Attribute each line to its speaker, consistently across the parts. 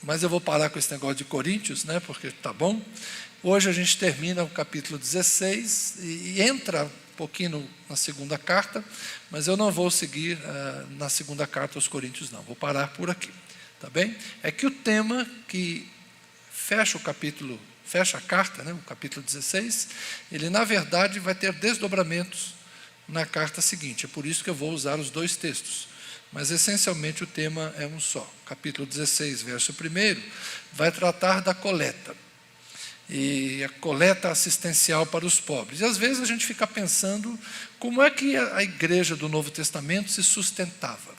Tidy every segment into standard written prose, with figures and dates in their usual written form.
Speaker 1: mas eu vou parar com esse negócio de Coríntios, né, porque tá bom. Hoje a gente termina o capítulo 16 e entra um pouquinho na segunda carta, mas eu não vou seguir na segunda carta aos Coríntios, não. Vou parar por aqui, tá bem? É que o tema que fecha o capítulo, fecha a carta, né, o capítulo 16, ele na verdade vai ter desdobramentos na carta seguinte. É por isso que eu vou usar os dois textos. Mas essencialmente o tema é um só. Capítulo 16, verso 1, vai tratar da coleta. E a coleta assistencial para os pobres. E às vezes a gente fica pensando como é que a igreja do Novo Testamento se sustentava.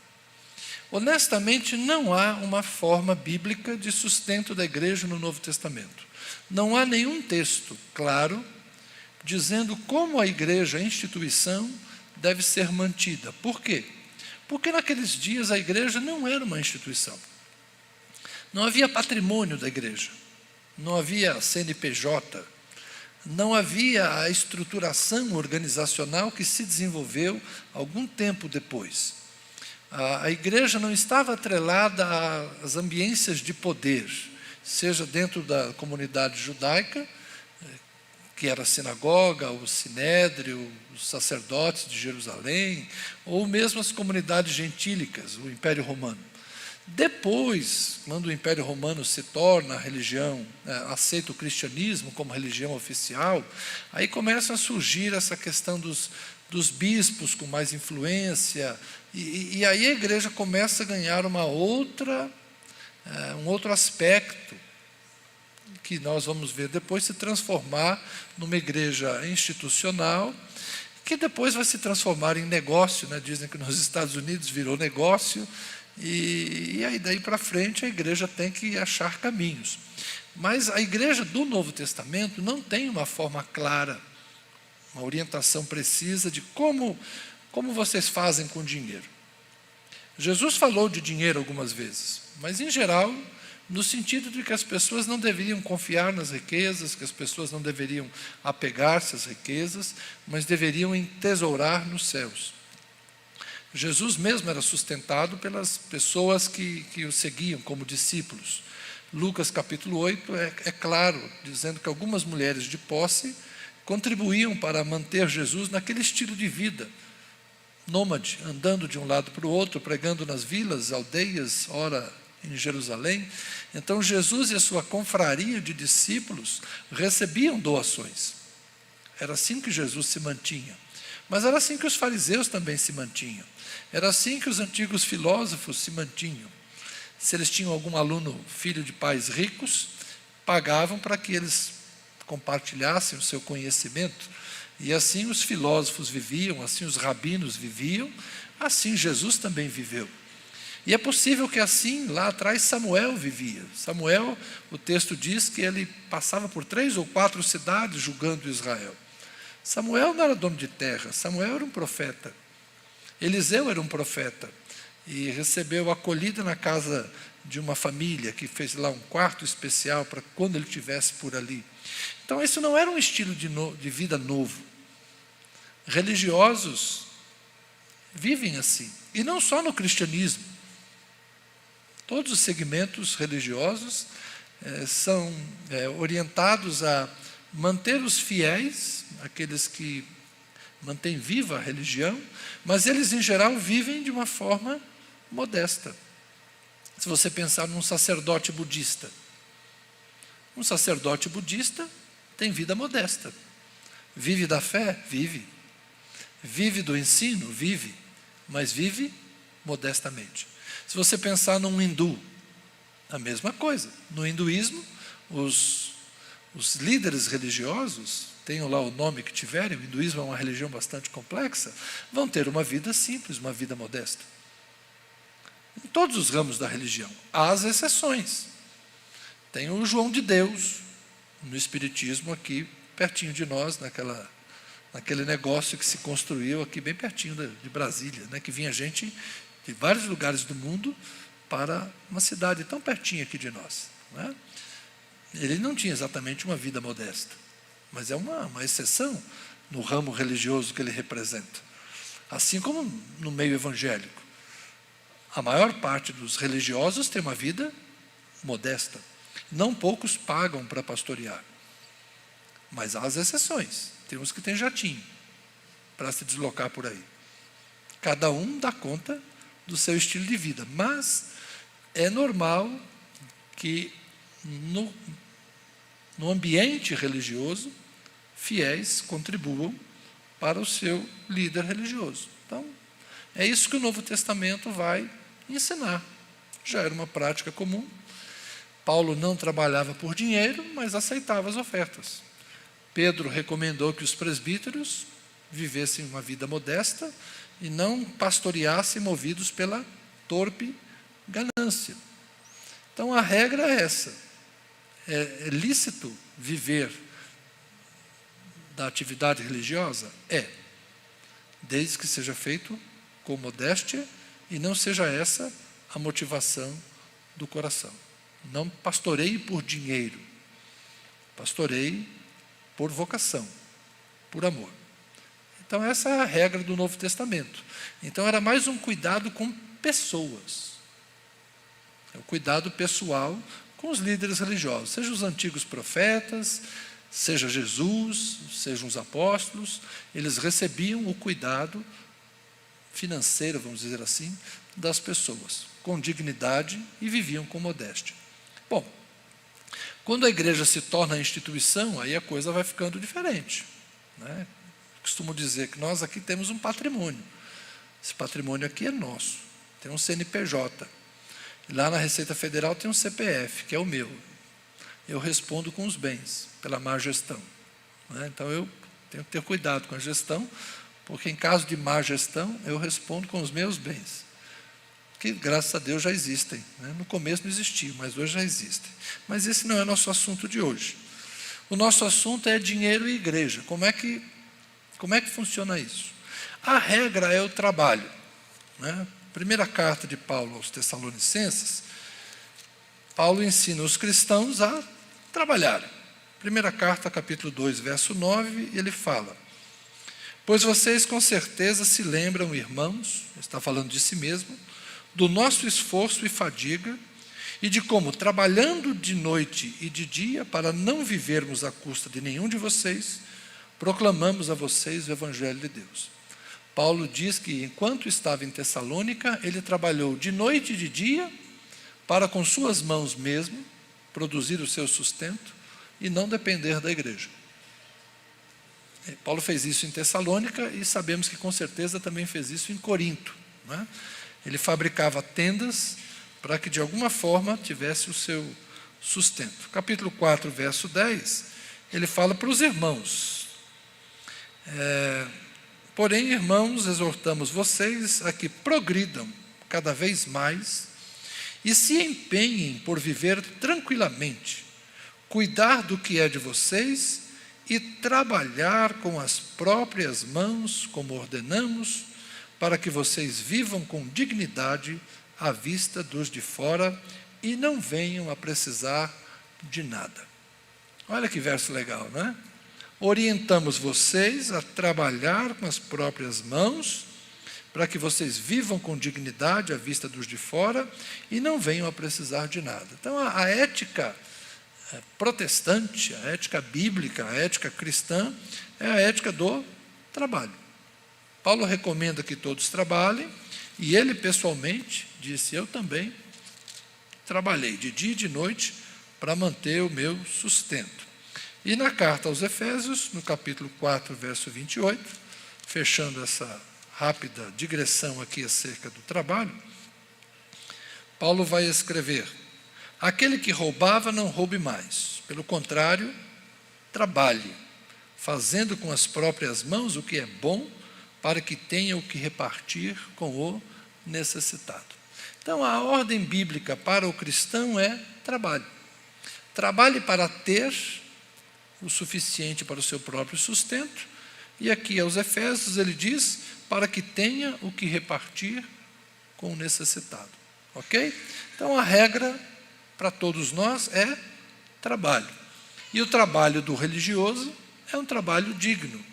Speaker 1: Honestamente, não há uma forma bíblica de sustento da igreja no Novo Testamento. Não há nenhum texto claro dizendo como a igreja, a instituição, deve ser mantida. Por quê? Porque naqueles dias a igreja não era uma instituição. Não havia patrimônio da igreja. Não havia CNPJ. Não havia a estruturação organizacional que se desenvolveu algum tempo depois. A igreja não estava atrelada às ambiências de poder, seja dentro da comunidade judaica, que era a sinagoga, o sinédrio, os sacerdotes de Jerusalém, ou mesmo as comunidades gentílicas, o Império Romano. Depois, quando o Império Romano se torna a religião, aceita o cristianismo como religião oficial, aí começa a surgir essa questão dos bispos com mais influência, e aí a igreja começa a ganhar um outro aspecto, que nós vamos ver depois se transformar numa igreja institucional, que depois vai se transformar em negócio, né? Dizem que nos Estados Unidos virou negócio, e aí daí para frente a igreja tem que achar caminhos. Mas a igreja do Novo Testamento não tem uma forma clara, uma orientação precisa de como vocês fazem com dinheiro. Jesus falou de dinheiro algumas vezes, mas em geral no sentido de que as pessoas não deveriam confiar nas riquezas, que as pessoas não deveriam apegar-se às riquezas, mas deveriam entesourar nos céus. Jesus mesmo era sustentado pelas pessoas que o seguiam como discípulos. Lucas capítulo 8 é claro, dizendo que algumas mulheres de posse contribuíam para manter Jesus naquele estilo de vida, nômade, andando de um lado para o outro, pregando nas vilas, aldeias, ora em Jerusalém. Então Jesus e a sua confraria de discípulos recebiam doações. Era assim que Jesus se mantinha. Mas era assim que os fariseus também se mantinham. Era assim que os antigos filósofos se mantinham. Se eles tinham algum aluno filho de pais ricos, pagavam para que eles compartilhassem o seu conhecimento. E assim os filósofos viviam, assim os rabinos viviam, assim Jesus também viveu. E é possível que assim, lá atrás, Samuel vivia. Samuel, o texto diz que ele passava por 3 ou 4 cidades julgando Israel. Samuel não era dono de terra, Samuel era um profeta. Eliseu era um profeta e recebeu acolhida na casa de uma família que fez lá um quarto especial para quando ele estivesse por ali. Então, isso não era um estilo de vida novo. Religiosos vivem assim, e não só no cristianismo. Todos os segmentos religiosos são orientados a manter os fiéis, aqueles que mantêm viva a religião, mas eles em geral vivem de uma forma modesta. Se você pensar num sacerdote budista, um sacerdote budista tem vida modesta. Vive da fé? Vive. Vive do ensino? Vive. Mas vive modestamente. Se você pensar num hindu, a mesma coisa. No hinduísmo, os líderes religiosos, tenham lá o nome que tiverem, o hinduísmo é uma religião bastante complexa, vão ter uma vida simples, uma vida modesta. Em todos os ramos da religião. Há as exceções. Tem o João de Deus, no Espiritismo, aqui pertinho de nós, naquele negócio que se construiu aqui bem pertinho de Brasília, né, que vinha gente de vários lugares do mundo para uma cidade tão pertinho aqui de nós. Né? Ele não tinha exatamente uma vida modesta, mas é uma exceção no ramo religioso que ele representa. Assim como no meio evangélico. A maior parte dos religiosos tem uma vida modesta. Não poucos pagam para pastorear, mas há as exceções. Tem uns que têm jatinho para se deslocar por aí. Cada um dá conta do seu estilo de vida, mas é normal que no ambiente religioso, fiéis contribuam para o seu líder religioso. Então, é isso que o Novo Testamento vai ensinar. Já era uma prática comum. Paulo não trabalhava por dinheiro, mas aceitava as ofertas. Pedro recomendou que os presbíteros vivessem uma vida modesta e não pastoreassem movidos pela torpe ganância. Então, a regra é essa. É lícito viver da atividade religiosa? É, desde que seja feito com modéstia e não seja essa a motivação do coração. Não pastoreie por dinheiro, pastoreie por vocação, por amor. Então essa é a regra do Novo Testamento. Então era mais um cuidado com pessoas, é o cuidado pessoal com os líderes religiosos, seja os antigos profetas, seja Jesus, sejam os apóstolos, eles recebiam o cuidado financeiro, vamos dizer assim, das pessoas, com dignidade e viviam com modéstia. Bom, quando a igreja se torna instituição, aí a coisa vai ficando diferente, né? Costumo dizer que nós aqui temos um patrimônio. Esse patrimônio aqui é nosso. Tem um CNPJ. Lá na Receita Federal tem um CPF, que é o meu. Eu respondo com os bens, pela má gestão, né? Então eu tenho que ter cuidado com a gestão, porque em caso de má gestão, eu respondo com os meus bens, que graças a Deus já existem, né? No começo não existiam, mas hoje já existem. Mas esse não é nosso assunto de hoje. O nosso assunto é dinheiro e igreja. Como é que funciona isso? A regra é o trabalho, né? Primeira carta de Paulo aos Tessalonicenses, Paulo ensina os cristãos a trabalhar. Primeira carta, capítulo 2, verso 9, ele fala: pois vocês com certeza se lembram, irmãos, está falando de si mesmo, do nosso esforço e fadiga, e de como, trabalhando de noite e de dia, para não vivermos à custa de nenhum de vocês, proclamamos a vocês o Evangelho de Deus. Paulo diz que, enquanto estava em Tessalônica, ele trabalhou de noite e de dia, para com suas mãos mesmo, produzir o seu sustento e não depender da igreja. Paulo fez isso em Tessalônica e sabemos que com certeza também fez isso em Corinto, né? Ele fabricava tendas para que de alguma forma tivesse o seu sustento. Capítulo 4, verso 10, ele fala para os irmãos: porém, irmãos, exortamos vocês a que progridam cada vez mais e se empenhem por viver tranquilamente, cuidar do que é de vocês e trabalhar com as próprias mãos, como ordenamos, para que vocês vivam com dignidade à vista dos de fora e não venham a precisar de nada. Olha que verso legal, não é? Orientamos vocês a trabalhar com as próprias mãos, para que vocês vivam com dignidade à vista dos de fora e não venham a precisar de nada. Então, a ética protestante, a ética bíblica, a ética cristã, é a ética do trabalho. Paulo recomenda que todos trabalhem, e ele pessoalmente disse: eu também trabalhei de dia e de noite para manter o meu sustento. E na carta aos Efésios, no capítulo 4, verso 28, fechando essa rápida digressão aqui acerca do trabalho, Paulo vai escrever: aquele que roubava não roube mais, pelo contrário, trabalhe, fazendo com as próprias mãos o que é bom, para que tenha o que repartir com o necessitado. Então, a ordem bíblica para o cristão é trabalho. Trabalhe para ter o suficiente para o seu próprio sustento, e aqui aos Efésios ele diz: para que tenha o que repartir com o necessitado. Ok? Então, a regra para todos nós é trabalho. E o trabalho do religioso é um trabalho digno.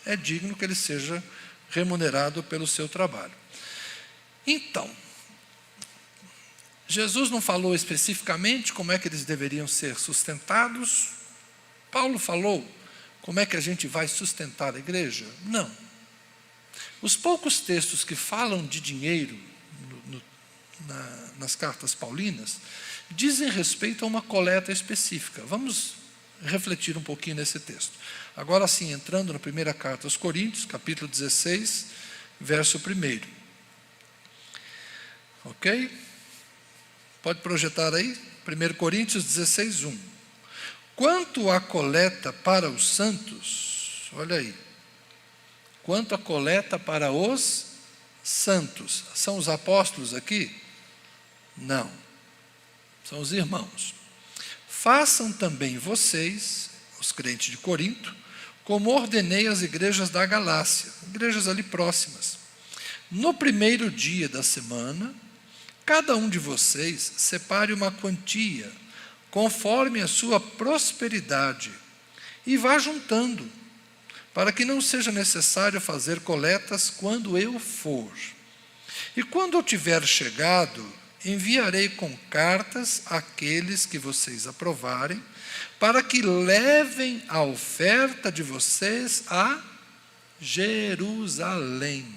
Speaker 1: É digno que ele seja remunerado pelo seu trabalho. Então, Jesus não falou especificamente como é que eles deveriam ser sustentados. Paulo falou como é que a gente vai sustentar a igreja? Não. Os poucos textos que falam de dinheiro nas cartas paulinas dizem respeito a uma coleta específica. Vamos refletir um pouquinho nesse texto. Agora sim, entrando na primeira carta aos Coríntios, capítulo 16, verso 1. Ok? Pode projetar aí? 1 Coríntios 16, 1. Quanto à coleta para os santos, olha aí. Quanto à coleta para os santos, são os apóstolos aqui? Não, são os irmãos. Façam também vocês, os crentes de Corinto, como ordenei às igrejas da Galácia, igrejas ali próximas. No primeiro dia da semana, cada um de vocês separe uma quantia, conforme a sua prosperidade, e vá juntando, para que não seja necessário fazer coletas quando eu for. E quando eu tiver chegado, enviarei com cartas àqueles que vocês aprovarem, para que levem a oferta de vocês a Jerusalém.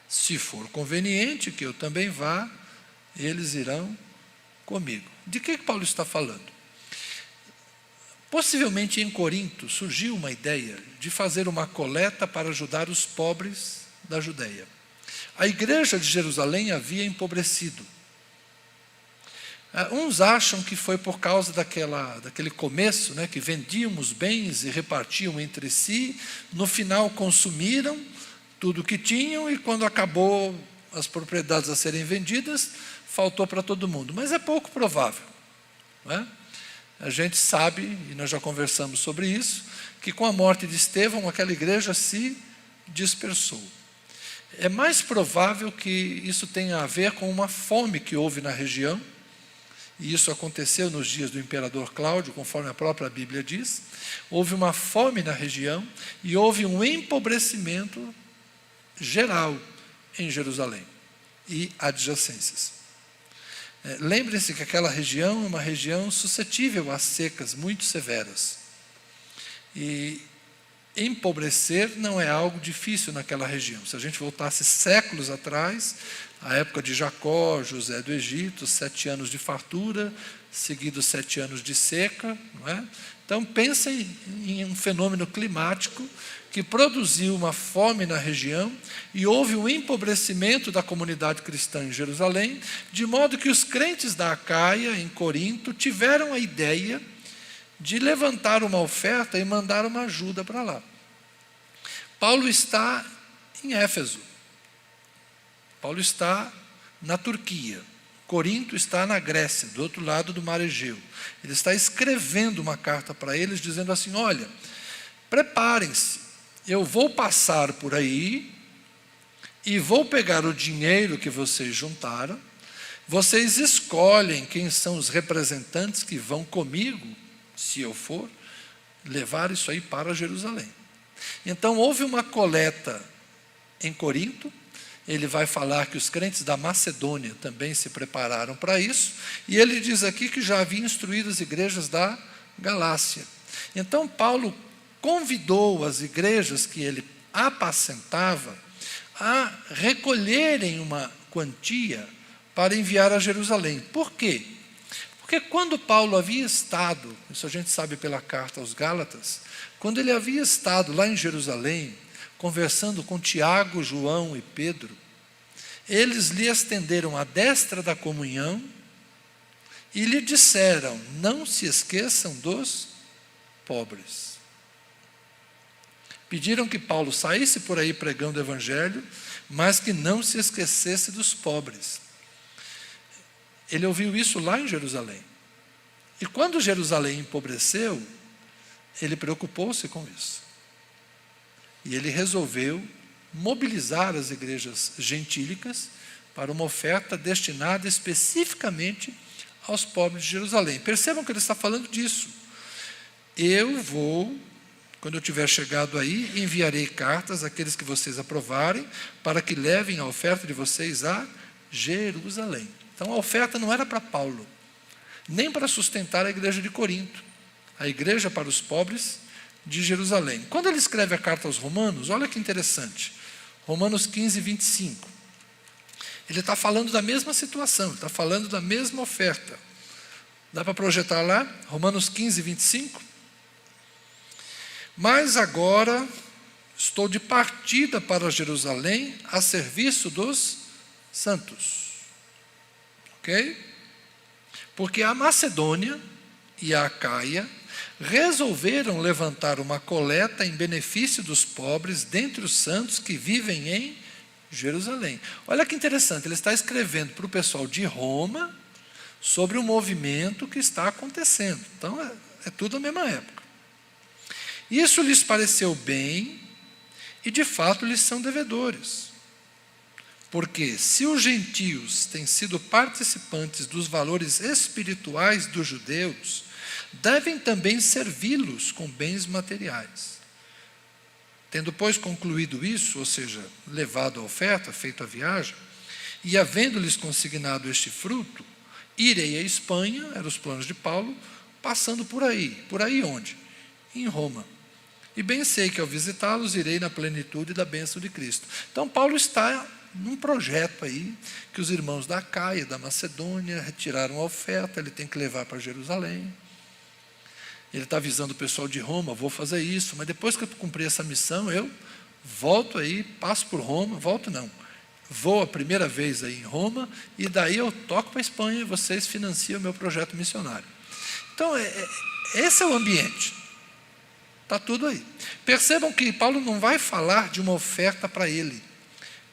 Speaker 1: Se for conveniente que eu também vá, eles irão comigo. De que Paulo está falando? Possivelmente em Corinto surgiu uma ideia de fazer uma coleta para ajudar os pobres da Judeia. A igreja de Jerusalém havia empobrecido. Uns acham que foi por causa daquele começo, né, que vendiam os bens e repartiam entre si, no final consumiram tudo o que tinham e quando acabou as propriedades a serem vendidas, faltou para todo mundo. Mas é pouco provável, não é? A gente sabe, e nós já conversamos sobre isso, que com a morte de Estevão, aquela igreja se dispersou. É mais provável que isso tenha a ver com uma fome que houve na região, e isso aconteceu nos dias do imperador Cláudio, conforme a própria Bíblia diz. Houve uma fome na região e houve um empobrecimento geral em Jerusalém e adjacências. Lembre-se que aquela região é uma região suscetível a secas muito severas. E empobrecer não é algo difícil naquela região. Se a gente voltasse séculos atrás, a época de Jacó, José do Egito, 7 anos de fartura, seguidos 7 anos de seca, não é? Então pensem em um fenômeno climático que produziu uma fome na região e houve um empobrecimento da comunidade cristã em Jerusalém, de modo que os crentes da Acaia, em Corinto, tiveram a ideia de levantar uma oferta e mandar uma ajuda para lá. Paulo está em Éfeso. Paulo está na Turquia. Corinto está na Grécia, do outro lado do Mar Egeu. Ele está escrevendo uma carta para eles, dizendo assim: olha, preparem-se, eu vou passar por aí e vou pegar o dinheiro que vocês juntaram, vocês escolhem quem são os representantes que vão comigo, se eu for, levar isso aí para Jerusalém. Então houve uma coleta em Corinto. Ele vai falar que os crentes da Macedônia também se prepararam para isso, e ele diz aqui que já havia instruído as igrejas da Galácia. Então Paulo convidou as igrejas que ele apacentava a recolherem uma quantia para enviar a Jerusalém. Por quê? Porque quando Paulo havia estado, isso a gente sabe pela carta aos Gálatas, quando ele havia estado lá em Jerusalém, conversando com Tiago, João e Pedro, eles lhe estenderam a destra da comunhão e lhe disseram: não se esqueçam dos pobres. Pediram que Paulo saísse por aí pregando o evangelho, mas que não se esquecesse dos pobres. Ele ouviu isso lá em Jerusalém. E quando Jerusalém empobreceu, ele preocupou-se com isso. E ele resolveu mobilizar as igrejas gentílicas para uma oferta destinada especificamente aos pobres de Jerusalém. Percebam que ele está falando disso. Eu vou, quando eu tiver chegado aí, enviarei cartas àqueles que vocês aprovarem, para que levem a oferta de vocês a Jerusalém. Então a oferta não era para Paulo, nem para sustentar a igreja de Corinto, a igreja para os pobres de Jerusalém. Quando ele escreve a carta aos Romanos, olha que interessante, Romanos 15, 25. Ele está falando da mesma situação, ele está falando da mesma oferta. Dá para projetar lá? Romanos 15, 25. Mas agora estou de partida para Jerusalém a serviço dos santos. Ok? Porque a Macedônia e a Acaia resolveram levantar uma coleta em benefício dos pobres dentre os santos que vivem em Jerusalém. Olha que interessante, ele está escrevendo para o pessoal de Roma sobre o movimento que está acontecendo. Então, é tudo a mesma época. Isso lhes pareceu bem e, de fato, lhes são devedores. Porque, se os gentios têm sido participantes dos valores espirituais dos judeus, devem também servi-los com bens materiais. Tendo, pois, concluído isso, ou seja, levado a oferta, feito a viagem, e havendo-lhes consignado este fruto, irei à Espanha, eram os planos de Paulo, passando por aí onde? Em Roma. E bem sei que ao visitá-los irei na plenitude da bênção de Cristo. Então Paulo está num projeto aí, que os irmãos da Acaia, da Macedônia, retiraram a oferta, ele tem que levar para Jerusalém. Ele está avisando o pessoal de Roma, vou fazer isso, mas depois que eu cumprir essa missão, eu volto aí, passo por Roma, volto não, vou a primeira vez aí em Roma, e daí eu toco para a Espanha e vocês financiam o meu projeto missionário. Então, esse é o ambiente. Está tudo aí. Percebam que Paulo não vai falar de uma oferta para ele,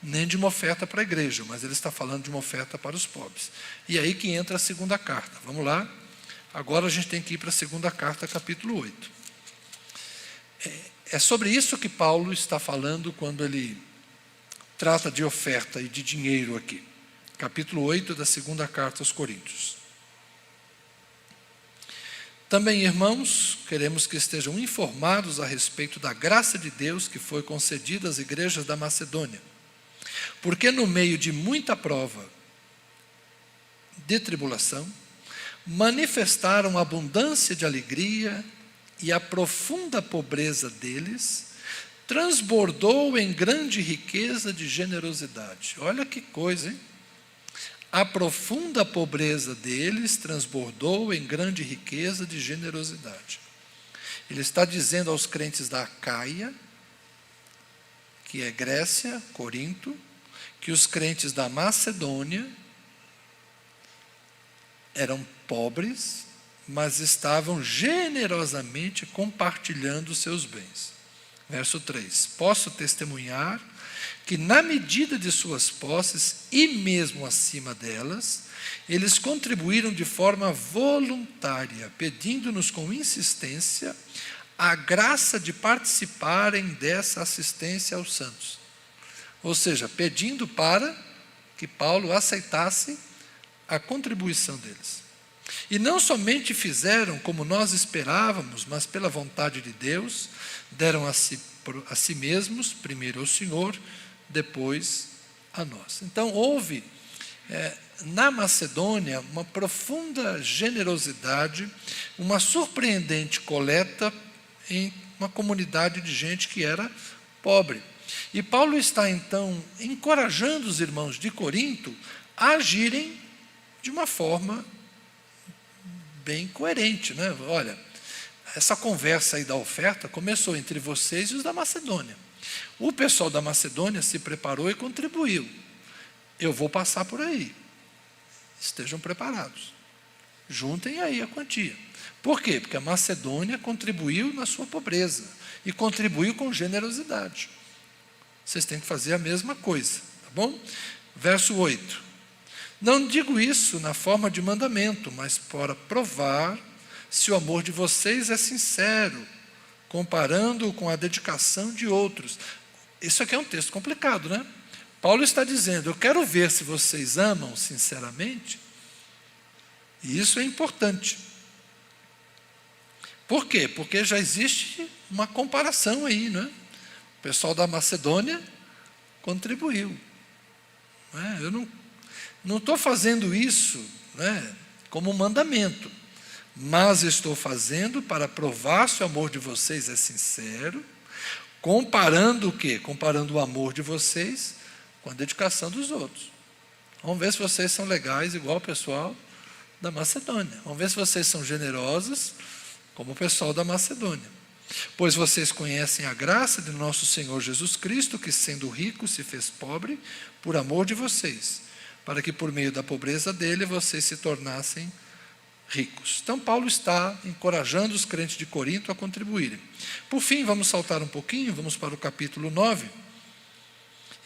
Speaker 1: nem de uma oferta para a igreja, mas ele está falando de uma oferta para os pobres. E aí que entra a segunda carta. Vamos lá. Agora a gente tem que ir para a segunda carta, capítulo 8. É sobre isso que Paulo está falando quando ele trata de oferta e de dinheiro aqui. Capítulo 8 da segunda carta aos Coríntios. Também, irmãos, queremos que estejam informados a respeito da graça de Deus que foi concedida às igrejas da Macedônia. Porque no meio de muita prova, de tribulação, manifestaram abundância de alegria e a profunda pobreza deles transbordou em grande riqueza de generosidade. Olha que coisa, hein? A profunda pobreza deles transbordou em grande riqueza de generosidade. Ele está dizendo aos crentes da Acaia, que é Grécia, Corinto, que os crentes da Macedônia eram pobres, mas estavam generosamente compartilhando os seus bens. Verso 3. Posso testemunhar que na medida de suas posses e mesmo acima delas, eles contribuíram de forma voluntária, pedindo-nos com insistência a graça de participarem dessa assistência aos santos. Ou seja, pedindo para que Paulo aceitasse a contribuição deles. E não somente fizeram como nós esperávamos, mas pela vontade de Deus, deram a si mesmos, primeiro ao Senhor, depois a nós. Então houve na Macedônia uma profunda generosidade, uma surpreendente coleta em uma comunidade de gente que era pobre. E Paulo está então encorajando os irmãos de Corinto a agirem de uma forma bem coerente, né? Olha, essa conversa aí da oferta começou entre vocês e os da Macedônia. O pessoal da Macedônia se preparou e contribuiu. Eu vou passar por aí. Estejam preparados. Juntem aí a quantia. Por quê? Porque a Macedônia contribuiu na sua pobreza e contribuiu com generosidade. Vocês têm que fazer a mesma coisa, tá bom? Verso 8. Não digo isso na forma de mandamento, mas para provar se o amor de vocês é sincero, comparando-o com a dedicação de outros. Isso aqui é um texto complicado, né? Paulo está dizendo, eu quero ver se vocês amam sinceramente, e isso é importante. Por quê? Porque já existe uma comparação aí, não é? O pessoal da Macedônia contribuiu. Eu Não estou fazendo isso, né, como um mandamento, mas estou fazendo para provar se o amor de vocês é sincero, comparando o quê? Comparando o amor de vocês com a dedicação dos outros. Vamos ver se vocês são legais, igual o pessoal da Macedônia. Vamos ver se vocês são generosos, como o pessoal da Macedônia. Pois vocês conhecem a graça de nosso Senhor Jesus Cristo, que sendo rico se fez pobre por amor de vocês, para que por meio da pobreza dele vocês se tornassem ricos. Então Paulo está encorajando os crentes de Corinto a contribuírem. Por fim, vamos saltar um pouquinho, vamos para o capítulo 9.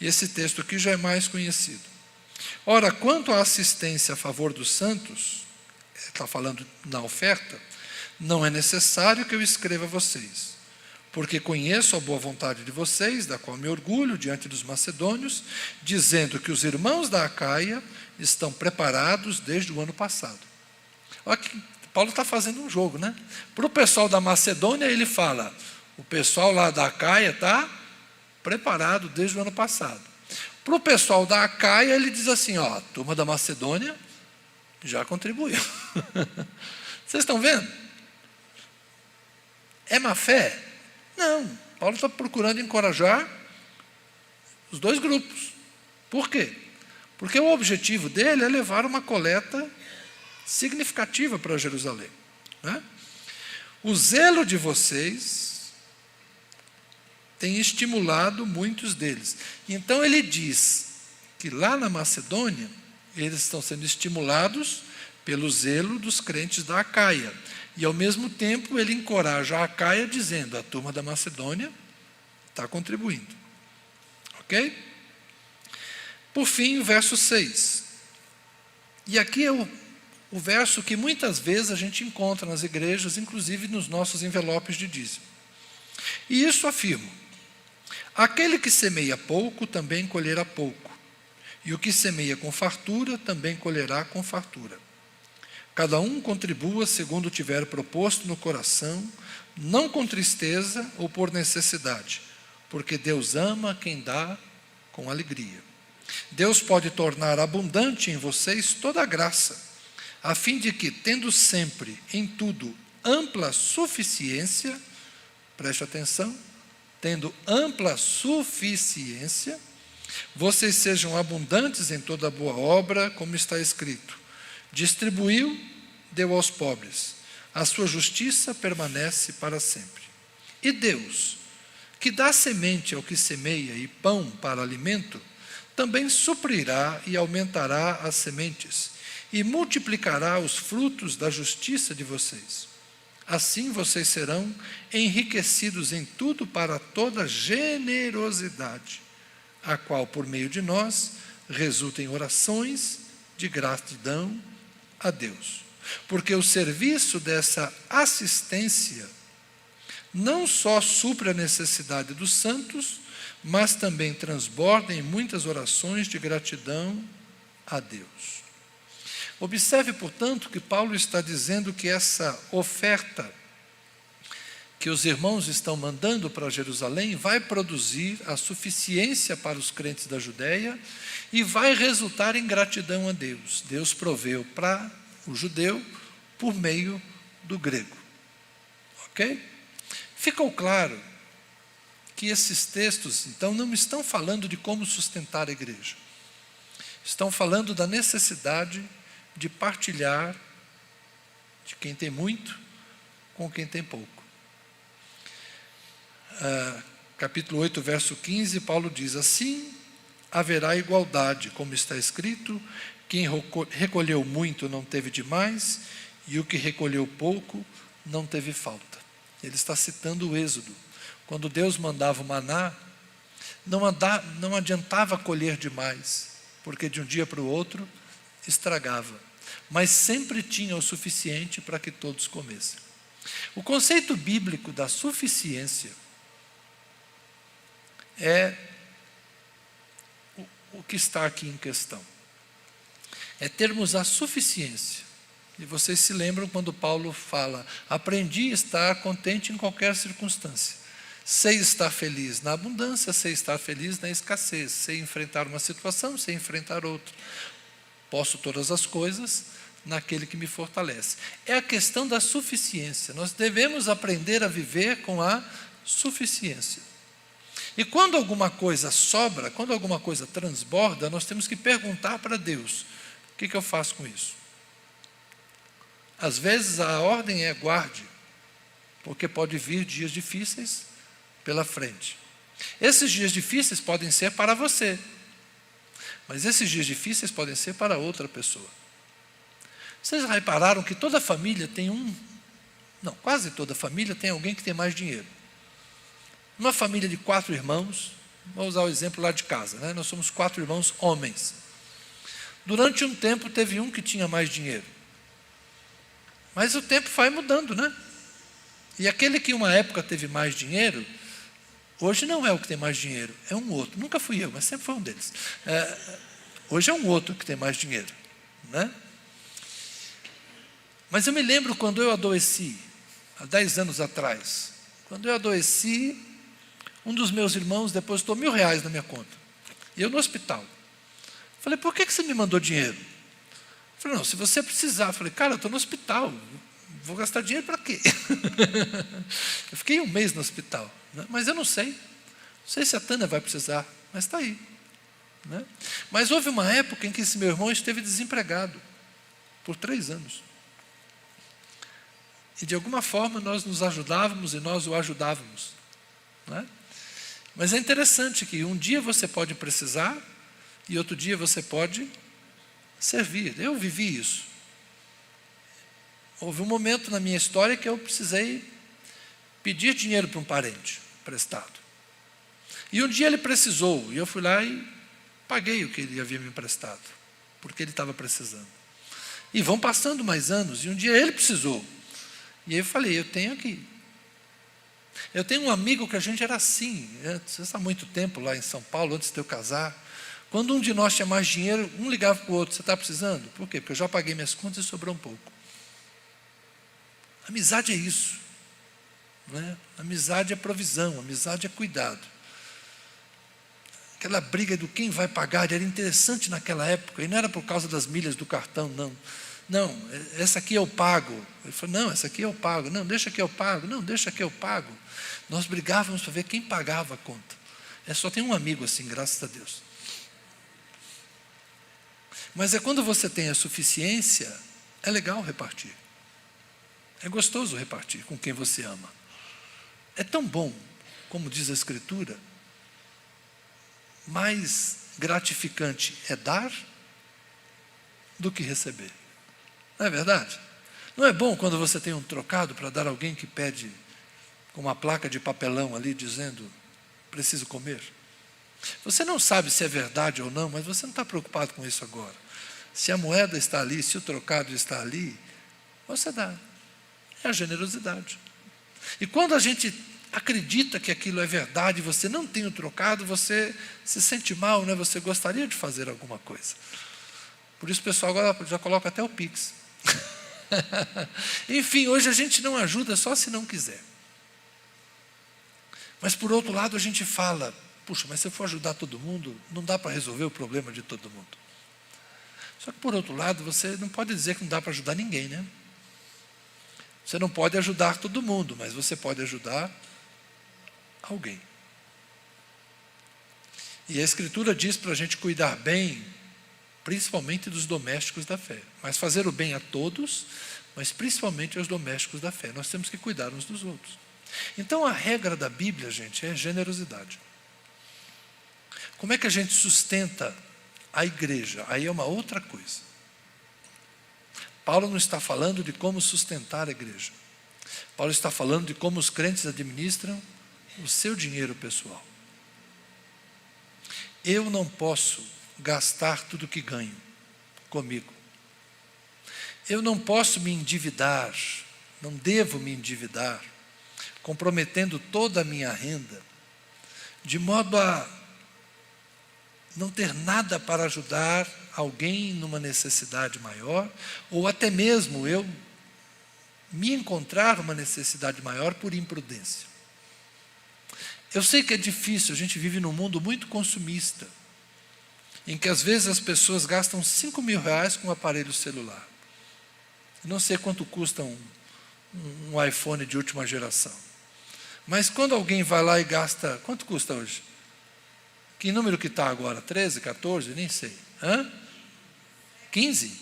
Speaker 1: E esse texto aqui já é mais conhecido. Ora, quanto à assistência a favor dos santos, está falando na oferta, não é necessário que eu escreva a vocês, porque conheço a boa vontade de vocês, da qual me orgulho diante dos macedônios, dizendo que os irmãos da Acaia estão preparados desde o ano passado. Olha que Paulo está fazendo um jogo, né? Para o pessoal da Macedônia, ele fala, o pessoal lá da Acaia está preparado desde o ano passado. Para o pessoal da Acaia, ele diz assim, ó, a turma da Macedônia já contribuiu. Vocês estão vendo? É má fé? Não. Paulo está procurando encorajar os dois grupos. Por quê? Porque o objetivo dele é levar uma coleta significativa para Jerusalém, né? O zelo de vocês tem estimulado muitos deles. Então ele diz que lá na Macedônia, eles estão sendo estimulados pelo zelo dos crentes da Acaia. E ao mesmo tempo ele encoraja a Acaia dizendo, a turma da Macedônia está contribuindo. Ok? Por fim, o verso 6. E aqui é o verso que muitas vezes a gente encontra nas igrejas, inclusive nos nossos envelopes de dízimo. E isso afirma, aquele que semeia pouco também colherá pouco, e o que semeia com fartura também colherá com fartura. Cada um contribua segundo tiver proposto no coração, não com tristeza ou por necessidade, porque Deus ama quem dá com alegria. Deus pode tornar abundante em vocês toda a graça, a fim de que, tendo sempre, em tudo, ampla suficiência, preste atenção, tendo ampla suficiência, vocês sejam abundantes em toda boa obra, como está escrito. Distribuiu, deu aos pobres. A sua justiça permanece para sempre. E Deus, que dá semente ao que semeia e pão para alimento, também suprirá e aumentará as sementes e multiplicará os frutos da justiça de vocês. Assim vocês serão enriquecidos em tudo para toda generosidade, a qual, por meio de nós, resulta em orações de gratidão a Deus. Porque o serviço dessa assistência não só supre a necessidade dos santos, mas também transborda em muitas orações de gratidão a Deus. Observe, portanto, que Paulo está dizendo que essa oferta que os irmãos estão mandando para Jerusalém vai produzir a suficiência para os crentes da Judéia e vai resultar em gratidão a Deus. Deus proveu para o judeu por meio do grego. Ok? Ficou claro que esses textos, então, não estão falando de como sustentar a igreja. Estão falando da necessidade de partilhar de quem tem muito com quem tem pouco. Capítulo 8, verso 15, Paulo diz, assim haverá igualdade, como está escrito, quem recolheu muito não teve demais, e o que recolheu pouco não teve falta. Ele está citando o Êxodo. Quando Deus mandava o maná, não adiantava colher demais, porque de um dia para o outro estragava. Mas sempre tinha o suficiente para que todos comessem. O conceito bíblico da suficiência é o que está aqui em questão. É termos a suficiência. E vocês se lembram quando Paulo fala, aprendi a estar contente em qualquer circunstância. Sei estar feliz na abundância, sei estar feliz na escassez, sei enfrentar uma situação, sei enfrentar outra. Posso todas as coisas naquele que me fortalece. É a questão da suficiência. Nós devemos aprender a viver com a suficiência. E quando alguma coisa sobra, quando alguma coisa transborda, nós temos que perguntar para Deus: o que eu faço com isso? Às vezes a ordem é guarde, porque pode vir dias difíceis pela frente. Esses dias difíceis podem ser para você, mas esses dias difíceis podem ser para outra pessoa. Vocês repararam que toda família tem quase toda família tem alguém que tem mais dinheiro. Uma família de 4 irmãos, vou usar o exemplo lá de casa, né? Nós somos 4 irmãos homens. Durante um tempo teve um que tinha mais dinheiro. Mas o tempo vai mudando, né? E aquele que uma época teve mais dinheiro, hoje não é o que tem mais dinheiro, é um outro. Nunca fui eu, mas sempre foi um deles. Hoje é um outro que tem mais dinheiro, né? Mas eu me lembro quando eu adoeci, há 10 anos atrás. Quando eu adoeci, um dos meus irmãos depositou R$1.000 na minha conta. E eu no hospital. Falei, por que você me mandou dinheiro? Falei, não, se você precisar. Falei, cara, eu estou no hospital, vou gastar dinheiro para quê? Eu fiquei 1 mês no hospital, né? Mas eu não sei se a Tânia vai precisar, mas está aí, né? Mas houve uma época em que esse meu irmão esteve desempregado, por 3 anos. E de alguma forma nós nos ajudávamos e nós o ajudávamos, né? Mas é interessante que um dia você pode precisar e outro dia você pode servir. Eu vivi isso. Houve um momento na minha história que eu precisei pedir dinheiro para um parente emprestado. E um dia ele precisou, e eu fui lá e paguei o que ele havia me emprestado, porque ele estava precisando. E vão passando mais anos, e um dia ele precisou. E aí eu falei, eu tenho aqui. Eu tenho um amigo que a gente era assim, você está há muito tempo lá em São Paulo, antes de eu casar. Quando um de nós tinha mais dinheiro, um ligava para o outro, você está precisando? Por quê? Porque eu já paguei minhas contas e sobrou um pouco. Amizade é isso, né? Amizade é provisão, amizade é cuidado. Aquela briga do quem vai pagar era interessante naquela época, e não era por causa das milhas do cartão, não. Não, essa aqui eu pago. Ele falou, não, essa aqui eu pago. Não, deixa que eu pago. Não, deixa que eu pago. Nós brigávamos para ver quem pagava a conta. Só tem um amigo assim, graças a Deus. Mas é quando você tem a suficiência, é legal repartir. É gostoso repartir com quem você ama. É tão bom, como diz a Escritura, mais gratificante é dar do que receber. Não é verdade? Não é bom quando você tem um trocado para dar a alguém que pede com uma placa de papelão ali dizendo, preciso comer? Você não sabe se é verdade ou não, mas você não está preocupado com isso agora. Se a moeda está ali, se o trocado está ali, você dá. É a generosidade. E quando a gente acredita que aquilo é verdade, você não tem o trocado, você se sente mal, né? Você gostaria de fazer alguma coisa. Por isso o pessoal agora já coloca até o Pix. Enfim, hoje a gente não ajuda só se não quiser. Mas por outro lado a gente fala, puxa, mas se eu for ajudar todo mundo, não dá para resolver o problema de todo mundo. Só que por outro lado, você não pode dizer que não dá para ajudar ninguém, né? Você não pode ajudar todo mundo, mas você pode ajudar alguém. E a Escritura diz para a gente cuidar bem, principalmente dos domésticos da fé. Mas fazer o bem a todos, mas principalmente aos domésticos da fé. Nós temos que cuidar uns dos outros. Então a regra da Bíblia, gente, é generosidade. Como é que a gente sustenta a igreja? Aí é uma outra coisa. Paulo não está falando de como sustentar a igreja. Paulo está falando de como os crentes administram o seu dinheiro pessoal. Eu não posso gastar tudo que ganho comigo. Eu não posso me endividar, não devo me endividar, comprometendo toda a minha renda, de modo a não ter nada para ajudar alguém numa necessidade maior, ou até mesmo eu me encontrar uma necessidade maior por imprudência. Eu sei que é difícil, a gente vive num mundo muito consumista. em que às vezes as pessoas gastam R$ 5.000 com um aparelho celular. Eu não sei quanto custa um iPhone de última geração. Mas quando alguém vai lá e gasta... Quanto custa hoje? Que número que está agora? 13, 14? Nem sei. 15?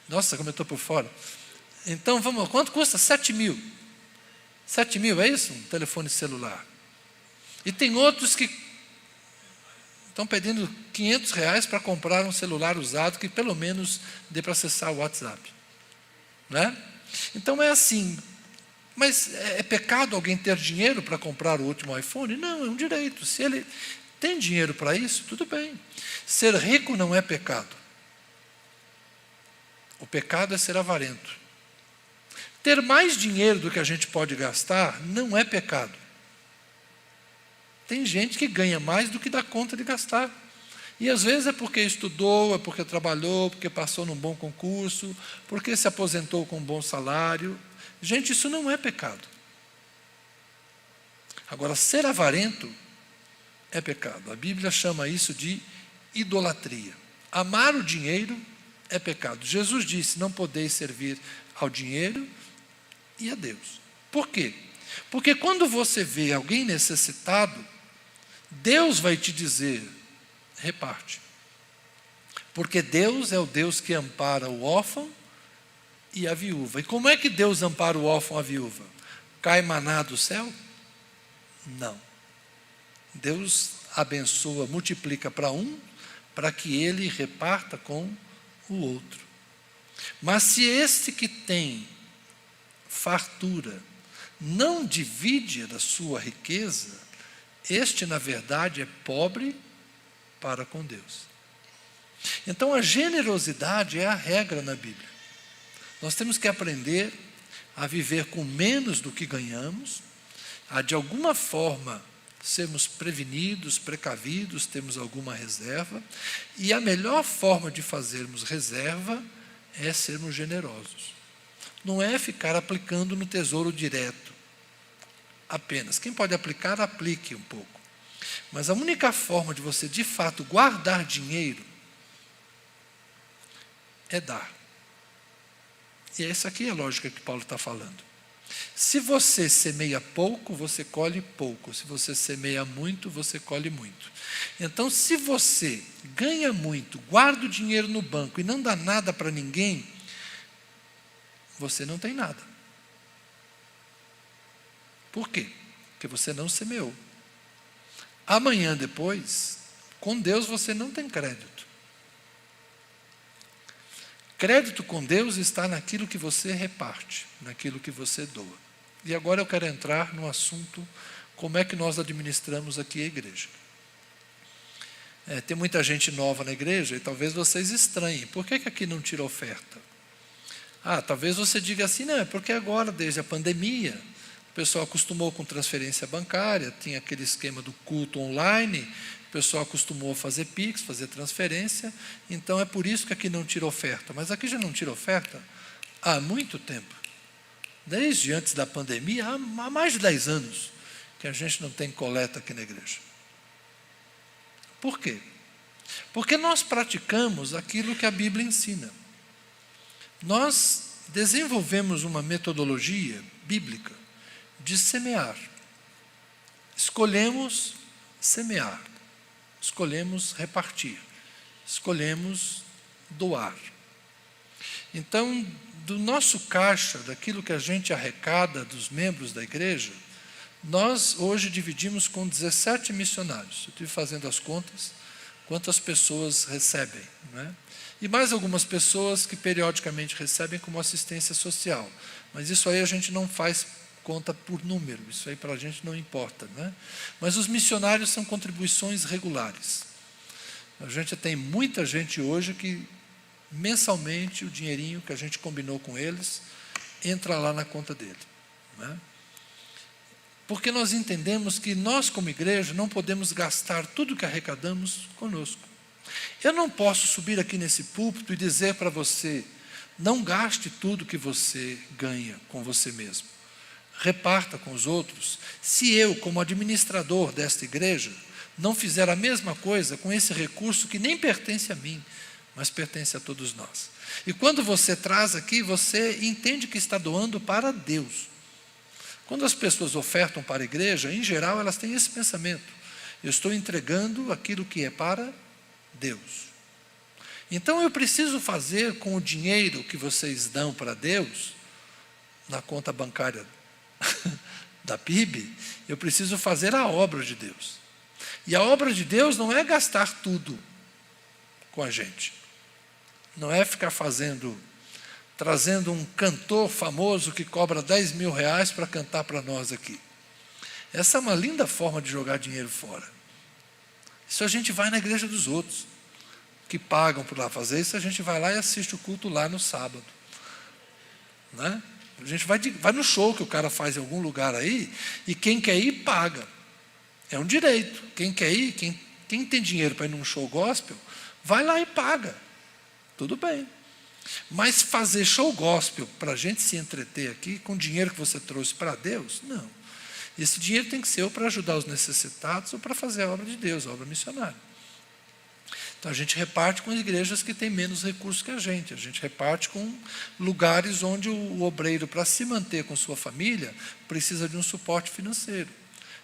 Speaker 1: Nossa, como eu estou por fora. Então, vamos, quanto custa? 7.000. 7.000, é isso? Um telefone celular. E tem outros que estão pedindo R$ 500 para comprar um celular usado que pelo menos dê para acessar o WhatsApp. Né? Então é assim. Mas é pecado alguém ter dinheiro para comprar o último iPhone? Não, é um direito. Se ele tem dinheiro para isso, tudo bem. Ser rico não é pecado. O pecado é ser avarento. Ter mais dinheiro do que a gente pode gastar não é pecado. Tem gente que ganha mais do que dá conta de gastar. E às vezes é porque estudou, é porque trabalhou, porque passou num bom concurso, porque se aposentou com um bom salário. Gente, isso não é pecado. Agora, ser avarento é pecado. A Bíblia chama isso de idolatria. Amar o dinheiro é pecado. Jesus disse, não podeis servir ao dinheiro e a Deus. Por quê? Porque quando você vê alguém necessitado, Deus vai te dizer, reparte. Porque Deus é o Deus que ampara o órfão e a viúva. E como é que Deus ampara o órfão e a viúva? Cai maná do céu? Não. Deus abençoa, multiplica para um, para que ele reparta com o outro. Mas se este que tem fartura não divide da sua riqueza, este, na verdade, é pobre para com Deus. Então, a generosidade é a regra na Bíblia. Nós temos que aprender a viver com menos do que ganhamos, a, de alguma forma, sermos prevenidos, precavidos, temos alguma reserva, e a melhor forma de fazermos reserva é sermos generosos. Não é ficar aplicando no tesouro direto apenas. Quem pode aplicar, aplique um pouco. Mas a única forma de você, de fato, guardar dinheiro é dar. E essa aqui é a lógica que Paulo está falando. Se você semeia pouco, você colhe pouco. Se você semeia muito, você colhe muito. Então, se você ganha muito, guarda o dinheiro no banco e não dá nada para ninguém, você não tem nada. Por quê? Porque você não semeou. Amanhã depois, com Deus você não tem crédito. Crédito com Deus está naquilo que você reparte, naquilo que você doa. E agora eu quero entrar no assunto, como é que nós administramos aqui a igreja. Tem muita gente nova na igreja e talvez vocês estranhem. Por que aqui não tira oferta? Talvez você diga assim, não, é porque agora, desde a pandemia, o pessoal acostumou com transferência bancária, tinha aquele esquema do culto online, o pessoal acostumou a fazer Pix, fazer transferência, então é por isso que aqui não tira oferta. Mas aqui já não tira oferta há muito tempo. Desde antes da pandemia, há mais de 10 anos que a gente não tem coleta aqui na igreja. Por quê? Porque nós praticamos aquilo que a Bíblia ensina. Nós desenvolvemos uma metodologia bíblica de semear. Escolhemos semear. Escolhemos repartir. Escolhemos doar. Então, do nosso caixa, daquilo que a gente arrecada dos membros da igreja, nós hoje dividimos com 17 missionários. Eu estive fazendo as contas, quantas pessoas recebem, né? E mais algumas pessoas que periodicamente recebem como assistência social. Mas isso aí a gente não faz conta por número, isso aí para a gente não importa, né? Mas os missionários são contribuições regulares. A gente tem muita gente hoje que mensalmente o dinheirinho que a gente combinou com eles entra lá na conta dele, né? Porque nós entendemos que nós como igreja não podemos gastar tudo que arrecadamos conosco. Eu não posso subir aqui nesse púlpito e dizer para você, não gaste tudo que você ganha com você mesmo. Reparta com os outros. Se eu, como administrador desta igreja, não fizer a mesma coisa com esse recurso que nem pertence a mim, mas pertence a todos nós. E quando você traz aqui, você entende que está doando para Deus. Quando as pessoas ofertam para a igreja, em geral, elas têm esse pensamento: eu estou entregando aquilo que é para Deus. Então eu preciso fazer com o dinheiro que vocês dão para Deus, na conta bancária da PIB, eu preciso fazer a obra de Deus. E a obra de Deus não é gastar tudo com a gente. Não é ficar trazendo um cantor famoso que cobra 10 mil reais para cantar para nós aqui. Essa é uma linda forma de jogar dinheiro fora. Isso a gente vai na igreja dos outros, que pagam por lá fazer isso, a gente vai lá e assiste o culto lá no sábado. Né? A gente vai no show que o cara faz em algum lugar aí, e quem quer ir, paga. É um direito. Quem quer ir, quem tem dinheiro para ir num show gospel, vai lá e paga. Tudo bem. Mas fazer show gospel para a gente se entreter aqui, com o dinheiro que você trouxe para Deus, não. Esse dinheiro tem que ser ou para ajudar os necessitados, ou para fazer a obra de Deus, a obra missionária. Então a gente reparte com as igrejas que têm menos recursos que a gente reparte com lugares onde o obreiro, para se manter com sua família, precisa de um suporte financeiro.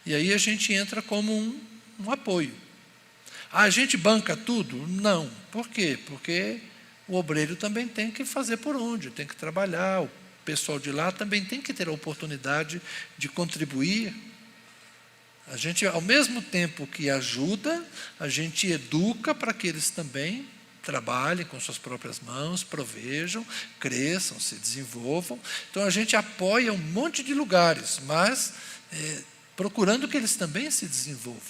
Speaker 1: E aí a gente entra como um apoio. A gente banca tudo? Não. Por quê? Porque o obreiro também tem que fazer por onde, tem que trabalhar, o pessoal de lá também tem que ter a oportunidade de contribuir. A gente, ao mesmo tempo que ajuda, a gente educa para que eles também trabalhem com suas próprias mãos, provejam, cresçam, se desenvolvam. Então a gente apoia um monte de lugares, mas procurando que eles também se desenvolvam.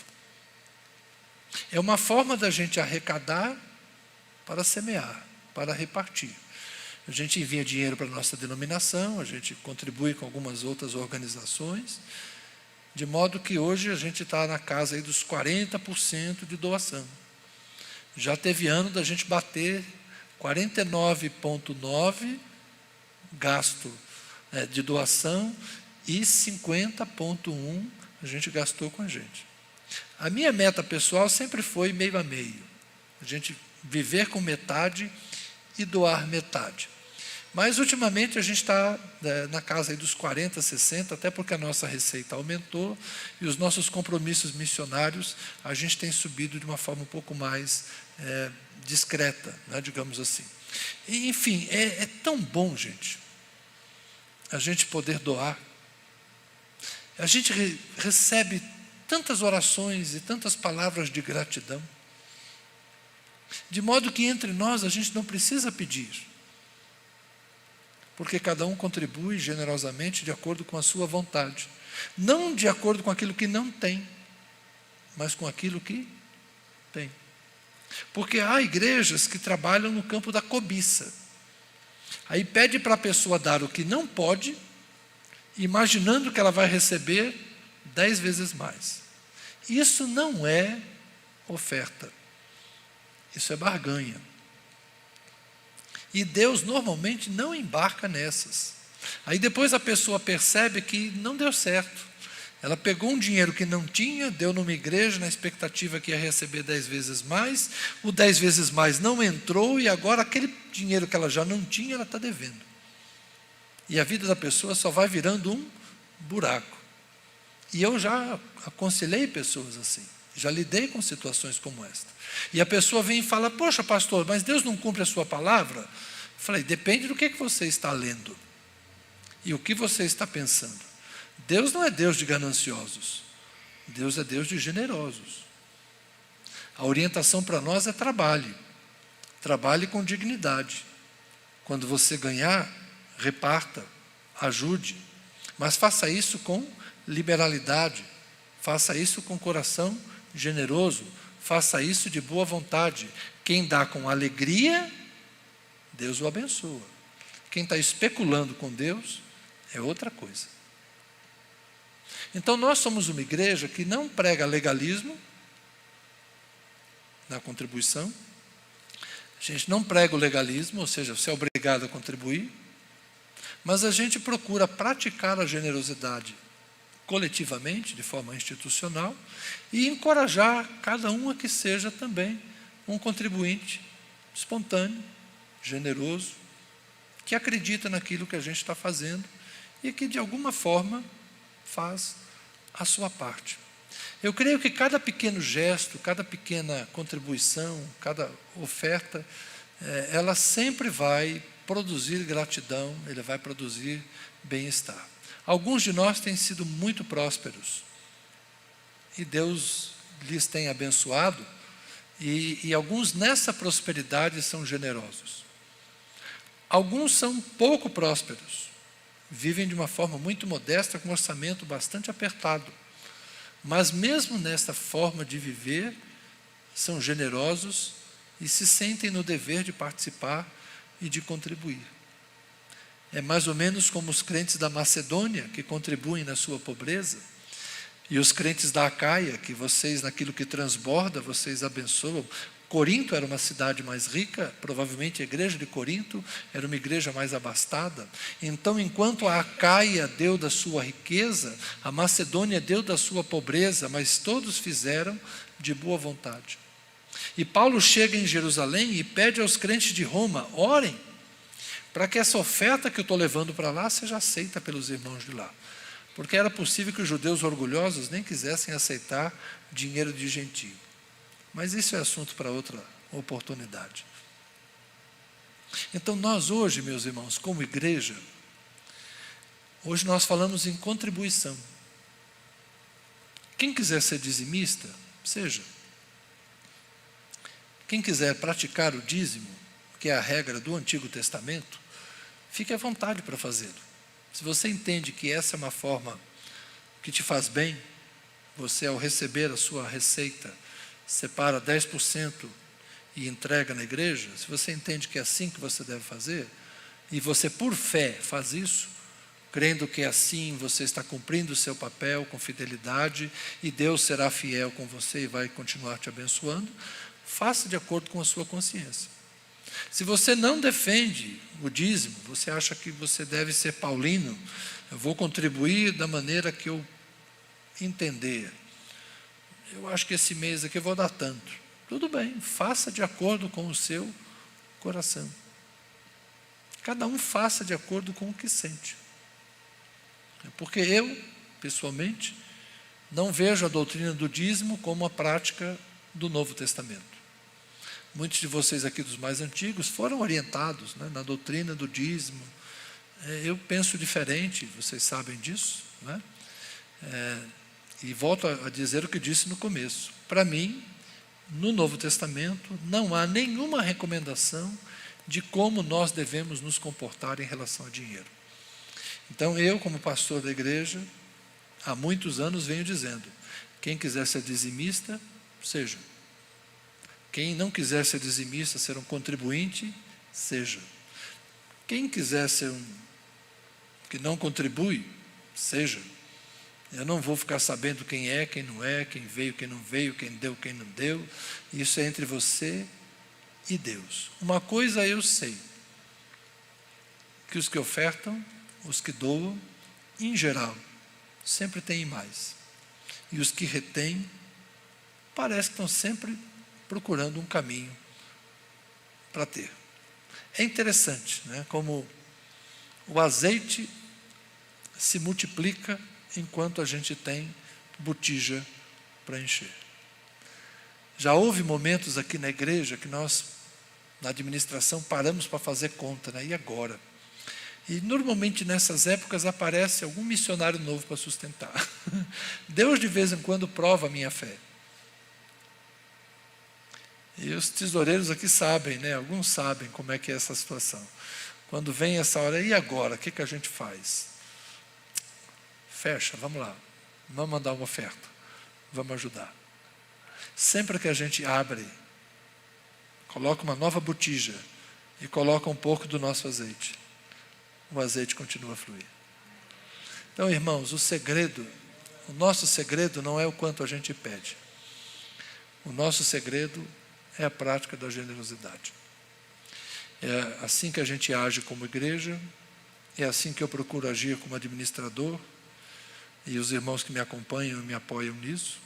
Speaker 1: É uma forma da gente arrecadar para semear, para repartir. A gente envia dinheiro para a nossa denominação, a gente contribui com algumas outras organizações, de modo que hoje a gente está na casa aí dos 40% de doação. Já teve ano da gente bater 49,9% gasto de doação e 50,1% a gente gastou com a gente. A minha meta pessoal sempre foi meio a meio. A gente viver com metade e doar metade. Mas, ultimamente, a gente está na casa aí dos 40%, 60%, até porque a nossa receita aumentou e os nossos compromissos missionários, a gente tem subido de uma forma um pouco mais discreta, né, digamos assim. E, enfim, é tão bom, gente, a gente poder doar. A gente recebe tantas orações e tantas palavras de gratidão, de modo que entre nós a gente não precisa pedir, porque cada um contribui generosamente de acordo com a sua vontade, não de acordo com aquilo que não tem, mas com aquilo que tem. Porque há igrejas que trabalham no campo da cobiça. Aí pede para a pessoa dar o que não pode, imaginando que ela vai receber 10 vezes mais. Isso não é oferta, isso é barganha. E Deus normalmente não embarca nessas. Aí depois a pessoa percebe que não deu certo. Ela pegou um dinheiro que não tinha, deu numa igreja na expectativa que ia receber 10 vezes mais, o 10 vezes mais não entrou e agora aquele dinheiro que ela já não tinha, ela está devendo. E a vida da pessoa só vai virando um buraco. E eu já aconselhei pessoas assim, já lidei com situações como esta. E a pessoa vem e fala: poxa, pastor, mas Deus não cumpre a sua palavra? Eu falei: depende do que você está lendo e o que você está pensando. Deus não é Deus de gananciosos, Deus é Deus de generosos. A orientação para nós é trabalhe com dignidade. Quando você ganhar, reparta, ajude, mas faça isso com liberalidade, faça isso com coração generoso, faça isso de boa vontade. Quem dá com alegria, Deus o abençoa. Quem está especulando com Deus é outra coisa. Então nós somos uma igreja que não prega legalismo na contribuição. A gente não prega o legalismo, ou seja, você é obrigado a contribuir, mas a gente procura praticar a generosidade coletivamente, de forma institucional, e encorajar cada um a que seja também um contribuinte espontâneo, generoso, que acredita naquilo que a gente está fazendo e que, de alguma forma, faz a sua parte. Eu creio que cada pequeno gesto, cada pequena contribuição, cada oferta, ela sempre vai produzir gratidão, ele vai produzir bem-estar. Alguns de nós têm sido muito prósperos e Deus lhes tem abençoado e alguns nessa prosperidade são generosos. Alguns são pouco prósperos, vivem de uma forma muito modesta, com um orçamento bastante apertado. Mas mesmo nesta forma de viver, são generosos e se sentem no dever de participar e de contribuir. É mais ou menos como os crentes da Macedônia, que contribuem na sua pobreza, e os crentes da Acaia, que vocês, naquilo que transborda, vocês abençoam. Corinto era uma cidade mais rica, provavelmente a igreja de Corinto era uma igreja mais abastada. Então, enquanto a Acaia deu da sua riqueza, a Macedônia deu da sua pobreza, mas todos fizeram de boa vontade. E Paulo chega em Jerusalém e pede aos crentes de Roma: orem, para que essa oferta que eu estou levando para lá seja aceita pelos irmãos de lá. Porque era possível que os judeus orgulhosos nem quisessem aceitar dinheiro de gentio. Mas isso é assunto para outra oportunidade. Então nós hoje, meus irmãos, como igreja, hoje nós falamos em contribuição. Quem quiser ser dizimista, seja. Quem quiser praticar o dízimo, que é a regra do Antigo Testamento, fique à vontade para fazê-lo. Se você entende que essa é uma forma que te faz bem, você ao receber a sua receita, separa 10% e entrega na igreja, se você entende que é assim que você deve fazer, e você por fé faz isso, crendo que assim você está cumprindo o seu papel com fidelidade, e Deus será fiel com você e vai continuar te abençoando, faça de acordo com a sua consciência. Se você não defende o dízimo, você acha que você deve ser paulino, eu vou contribuir da maneira que eu entender. Eu acho que esse mês aqui eu vou dar tanto. Tudo bem, faça de acordo com o seu coração. Cada um faça de acordo com o que sente. Porque eu, pessoalmente, não vejo a doutrina do dízimo como a prática do Novo Testamento. Muitos de vocês aqui dos mais antigos foram orientados, né, na doutrina do dízimo. Eu penso diferente, vocês sabem disso, né? E volto a dizer o que disse no começo. Para mim, no Novo Testamento, não há nenhuma recomendação de como nós devemos nos comportar em relação a dinheiro. Então, eu, como pastor da igreja, há muitos anos venho dizendo: quem quiser ser dizimista, seja. Quem não quiser ser dizimista, ser um contribuinte, seja. Quem quiser ser que não contribui, seja. Eu não vou ficar sabendo quem é, quem não é, quem veio, quem não veio, quem deu, quem não deu. Isso é entre você e Deus. Uma coisa eu sei, que os que ofertam, os que doam, em geral, sempre têm mais. E os que retêm, parece que estão sempre procurando um caminho para ter. É interessante, né, como o azeite se multiplica enquanto a gente tem botija para encher. Já houve momentos aqui na igreja que nós, na administração, paramos para fazer conta, né? E agora? E normalmente nessas épocas aparece algum missionário novo para sustentar. Deus de vez em quando prova a minha fé. E os tesoureiros aqui sabem, né? Alguns sabem como é que é essa situação. Quando vem essa hora, e agora? O que a gente faz? Fecha, vamos lá. Vamos mandar uma oferta. Vamos ajudar. Sempre que a gente abre, coloca uma nova botija e coloca um pouco do nosso azeite, o azeite continua a fluir. Então, irmãos, o nosso segredo não é o quanto a gente pede. O nosso segredo é a prática da generosidade. É assim que a gente age como igreja, é assim que eu procuro agir como administrador, e os irmãos que me acompanham e me apoiam nisso.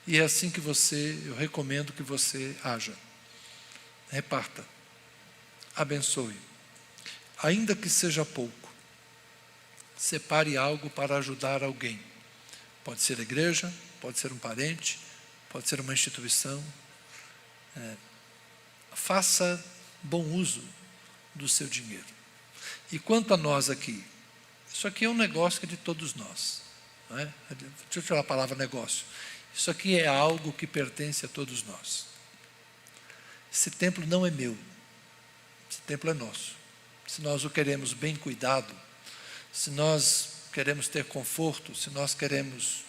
Speaker 1: E é assim que eu recomendo que você haja. Reparta, abençoe, ainda que seja pouco. Separe algo para ajudar alguém. Pode ser a igreja, pode ser um parente, pode ser uma instituição. Faça bom uso do seu dinheiro. E quanto a nós aqui, isso aqui é um negócio que é de todos nós. Não é? Deixa eu tirar a palavra negócio. Isso aqui é algo que pertence a todos nós. Esse templo não é meu, esse templo é nosso. Se nós o queremos bem cuidado, se nós queremos ter conforto, se nós queremos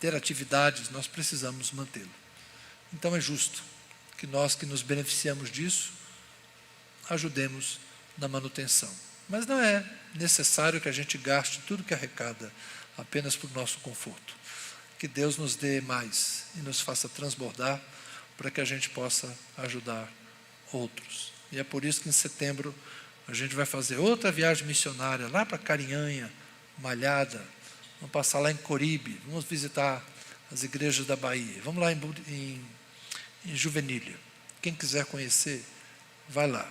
Speaker 1: ter atividades, nós precisamos mantê-lo. Então é justo que nós que nos beneficiamos disso, ajudemos na manutenção. Mas não é necessário que a gente gaste tudo que arrecada apenas por nosso conforto. Que Deus nos dê mais e nos faça transbordar para que a gente possa ajudar outros. E é por isso que em setembro a gente vai fazer outra viagem missionária lá para Carinhanha, Malhada. Vamos passar lá em Coribe, vamos visitar as igrejas da Bahia. Vamos lá em Juvenília. Quem quiser conhecer, vai lá.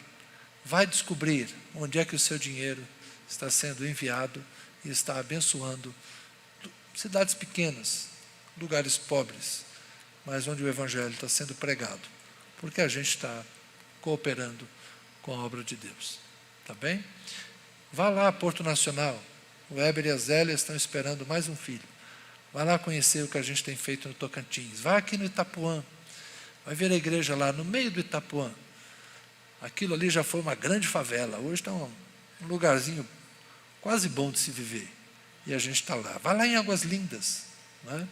Speaker 1: Vai descobrir onde é que o seu dinheiro está sendo enviado e está abençoando cidades pequenas, lugares pobres, mas onde o Evangelho está sendo pregado, porque a gente está cooperando com a obra de Deus. Tá bem? Vá lá a Porto Nacional. O Weber e a Zélia estão esperando mais um filho. Vá lá conhecer o que a gente tem feito no Tocantins. Vá aqui no Itapuã. Vai ver a igreja lá no meio do Itapuã. Aquilo ali já foi uma grande favela. Hoje está um lugarzinho quase bom de se viver. E a gente está lá. Vai lá em Águas Lindas. Né?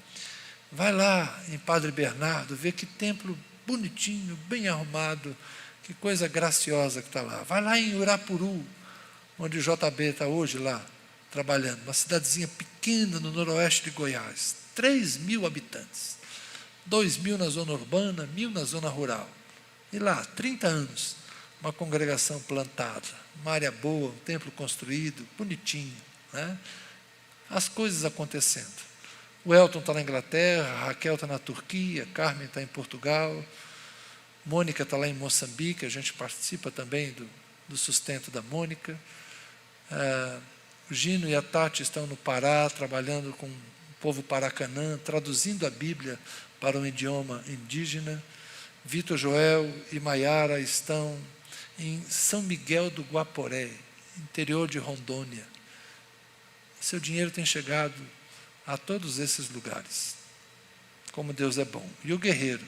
Speaker 1: Vai lá em Padre Bernardo, ver que templo bonitinho, bem arrumado, que coisa graciosa que está lá. Vai lá em Urapuru, onde o JB está hoje lá, trabalhando. Uma cidadezinha pequena no noroeste de Goiás. 3.000 habitantes. 2.000 na zona urbana, 1.000 na zona rural. E lá, 30 anos, uma congregação plantada, uma área boa, um templo construído, bonitinho. Né? As coisas acontecendo. O Elton está na Inglaterra, a Raquel está na Turquia, a Carmen está em Portugal, Mônica está lá em Moçambique, a gente participa também do sustento da Mônica. O Gino e a Tati estão no Pará, trabalhando com o povo paracanã, traduzindo a Bíblia para um idioma indígena. Vitor, Joel e Maiara estão em São Miguel do Guaporé, interior de Rondônia. Seu dinheiro tem chegado a todos esses lugares. Como Deus é bom. E o guerreiro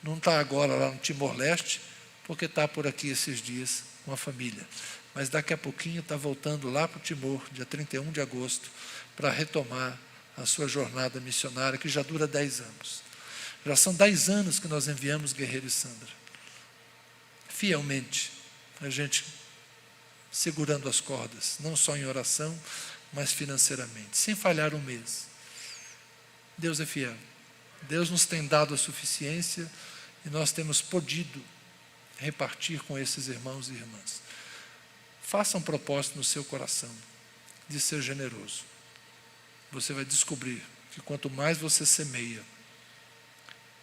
Speaker 1: não está agora lá no Timor-Leste, porque está por aqui esses dias com a família. Mas daqui a pouquinho está voltando lá para o Timor, dia 31 de agosto, para retomar a sua jornada missionária, que já dura 10 anos. Já são 10 anos que nós enviamos Guerreiro e Sandra. Fielmente, a gente segurando as cordas, não só em oração, mas financeiramente, sem falhar um mês. Deus é fiel. Deus nos tem dado a suficiência e nós temos podido repartir com esses irmãos e irmãs. Faça um propósito no seu coração de ser generoso. Você vai descobrir que quanto mais você semeia,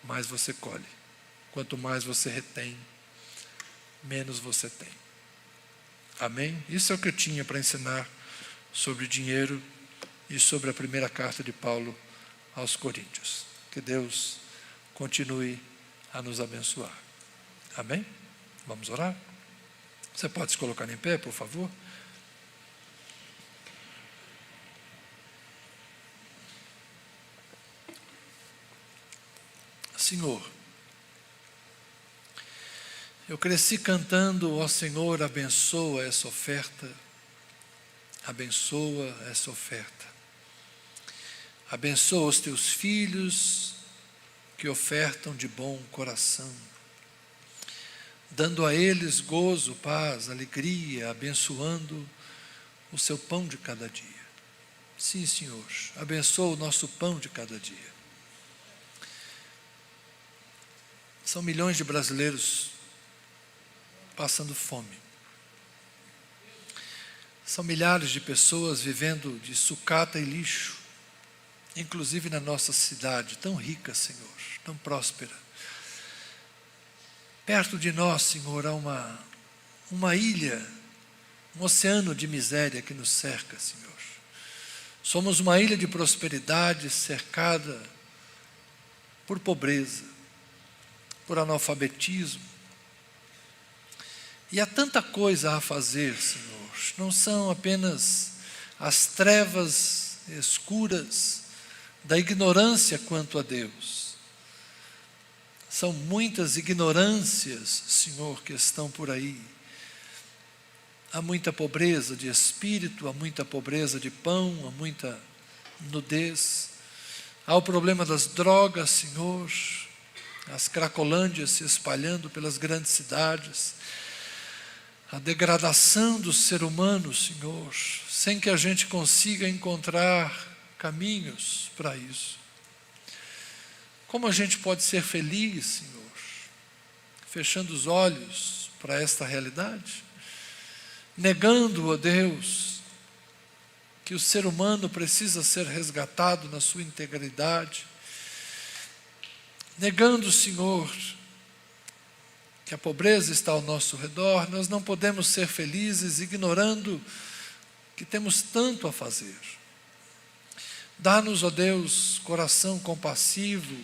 Speaker 1: mais você colhe. Quanto mais você retém, menos você tem. Amém? Isso é o que eu tinha para ensinar sobre dinheiro e sobre a primeira carta de Paulo aos Coríntios. Que Deus continue a nos abençoar. Amém? Vamos orar? Você pode se colocar em pé, por favor? Senhor, eu cresci cantando: ó Senhor, abençoa essa oferta, abençoa essa oferta. Abençoa os teus filhos que ofertam de bom coração, dando a eles gozo, paz, alegria, abençoando o seu pão de cada dia. Sim, Senhor, abençoa o nosso pão de cada dia. São milhões de brasileiros passando fome. São milhares de pessoas vivendo de sucata e lixo, inclusive na nossa cidade, tão rica, Senhor, tão próspera. Perto de nós, Senhor, há uma ilha, um oceano de miséria que nos cerca, Senhor. Somos uma ilha de prosperidade cercada por pobreza, por analfabetismo. E há tanta coisa a fazer, Senhor. Não são apenas as trevas escuras da ignorância quanto a Deus. São muitas ignorâncias, Senhor, que estão por aí. Há muita pobreza de espírito, há muita pobreza de pão, há muita nudez. Há o problema das drogas, Senhor, as cracolândias se espalhando pelas grandes cidades. A degradação do ser humano, Senhor, sem que a gente consiga encontrar caminhos para isso. Como a gente pode ser feliz, Senhor, fechando os olhos para esta realidade? Negando a Deus que o ser humano precisa ser resgatado na sua integridade, negando, Senhor, que a pobreza está ao nosso redor. Nós não podemos ser felizes ignorando que temos tanto a fazer. Dá-nos, ó Deus, coração compassivo,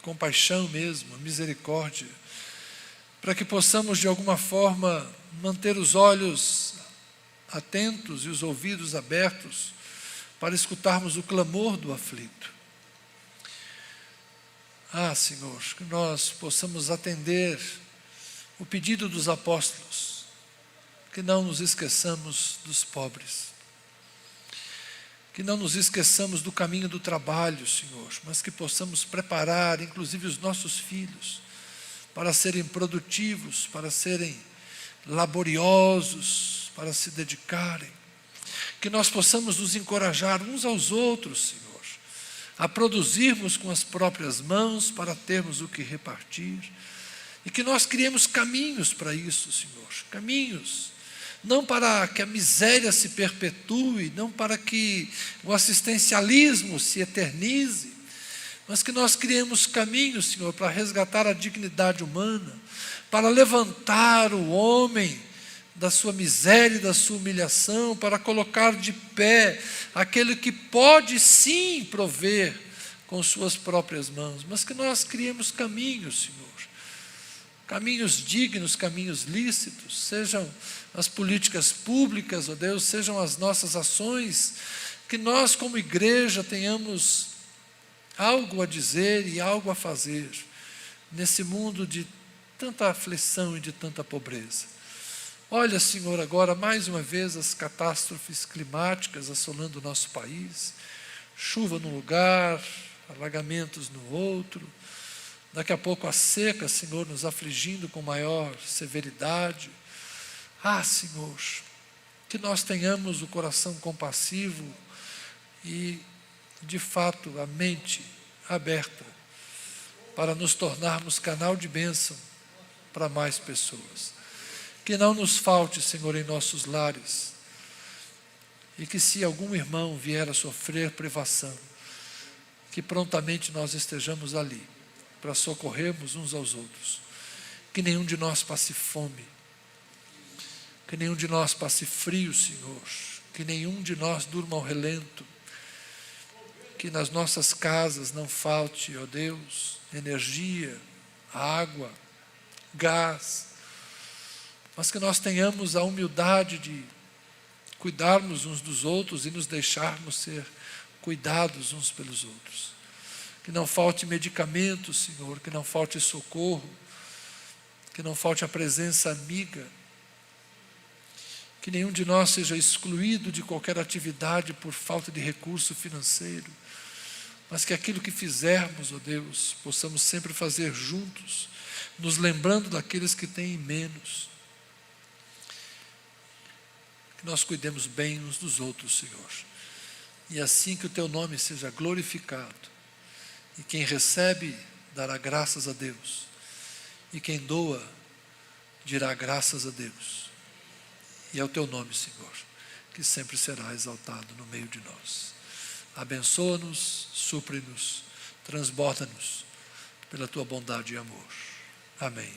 Speaker 1: compaixão mesmo, misericórdia, para que possamos de alguma forma manter os olhos atentos e os ouvidos abertos para escutarmos o clamor do aflito. Senhor, que nós possamos atender o pedido dos apóstolos, que não nos esqueçamos dos pobres, que não nos esqueçamos do caminho do trabalho, Senhor, mas que possamos preparar, inclusive os nossos filhos, para serem produtivos, para serem laboriosos, para se dedicarem, que nós possamos nos encorajar uns aos outros, Senhor, a produzirmos com as próprias mãos para termos o que repartir, e que nós criemos caminhos para isso, Senhor, caminhos, não para que a miséria se perpetue, não para que o assistencialismo se eternize, mas que nós criemos caminhos, Senhor, para resgatar a dignidade humana, para levantar o homem da sua miséria e da sua humilhação, para colocar de pé aquele que pode sim prover com suas próprias mãos, mas que nós criemos caminhos, Senhor, caminhos dignos, caminhos lícitos, sejam as políticas públicas, ó Deus, sejam as nossas ações, que nós como igreja tenhamos algo a dizer e algo a fazer nesse mundo de tanta aflição e de tanta pobreza. Olha, Senhor, agora mais uma vez as catástrofes climáticas assolando o nosso país, chuva num lugar, alagamentos no outro, daqui a pouco a seca, Senhor, nos afligindo com maior severidade. Senhor, que nós tenhamos o coração compassivo e, de fato, a mente aberta para nos tornarmos canal de bênção para mais pessoas. Que não nos falte, Senhor, em nossos lares, e que se algum irmão vier a sofrer privação, que prontamente nós estejamos ali para socorrermos uns aos outros. Que nenhum de nós passe fome, que nenhum de nós passe frio, Senhor, que nenhum de nós durma ao relento, que nas nossas casas não falte, ó Deus, energia, água, gás, mas que nós tenhamos a humildade de cuidarmos uns dos outros e nos deixarmos ser cuidados uns pelos outros. Que não falte medicamento, Senhor, que não falte socorro, que não falte a presença amiga, que nenhum de nós seja excluído de qualquer atividade por falta de recurso financeiro, mas que aquilo que fizermos, ó Deus, possamos sempre fazer juntos, nos lembrando daqueles que têm menos. Que nós cuidemos bem uns dos outros, Senhor, e assim que o Teu nome seja glorificado, e quem recebe dará graças a Deus, e quem doa dirá graças a Deus, e é o Teu nome, Senhor, que sempre será exaltado no meio de nós. Abençoa-nos, supre-nos, transborda-nos pela tua bondade e amor. Amém.